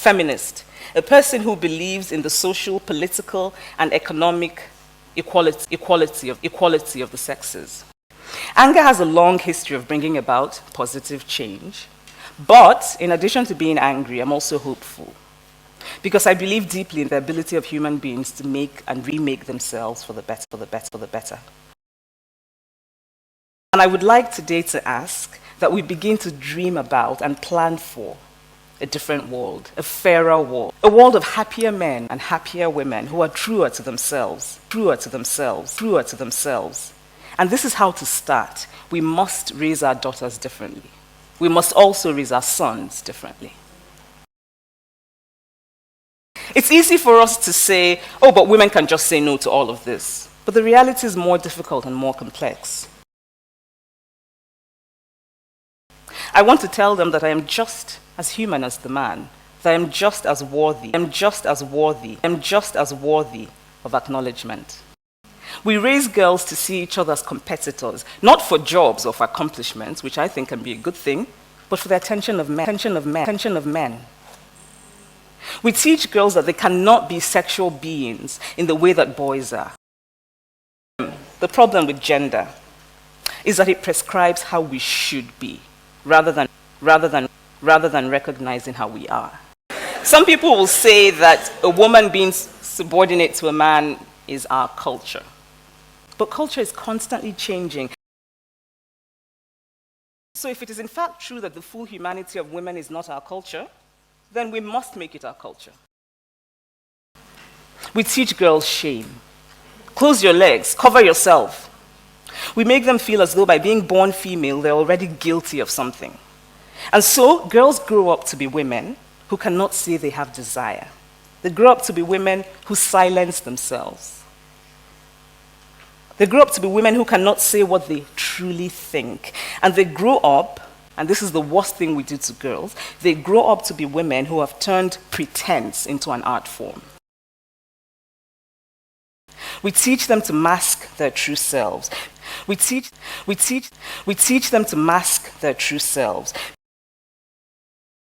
Feminist, a person who believes in the social, political, and economic equality of the sexes. Anger has a long history of bringing about positive change, but in addition to being angry, I'm also hopeful, because I believe deeply in the ability of human beings to make and remake themselves for the better. And I would like today to ask that we begin to dream about and plan for a different world, a fairer world, a world of happier men and happier women who are truer to themselves. And this is how to start. We must raise our daughters differently. We must also raise our sons differently. It's easy for us to say, oh, but women can just say no to all of this. But the reality is more difficult and more complex. I want to tell them that I am just as human as the man, that I am just as worthy of acknowledgement. We raise girls to see each other as competitors, not for jobs or for accomplishments, which I think can be a good thing, but for the attention of men. We teach girls that they cannot be sexual beings in the way that boys are. The problem with gender is that it prescribes how we should be, rather than recognizing how we are. Some people will say that a woman being subordinate to a man is our culture. But culture is constantly changing. So if it is in fact true that the full humanity of women is not our culture, then we must make it our culture. We teach girls shame. Close your legs, cover yourself. We make them feel as though by being born female, they're already guilty of something. And so girls grow up to be women who cannot say they have desire. They grow up to be women who silence themselves. They grow up to be women who cannot say what they truly think. And they grow up, and this is the worst thing we do to girls, they grow up to be women who have turned pretense into an art form. We teach them to mask their true selves. We teach them to mask their true selves.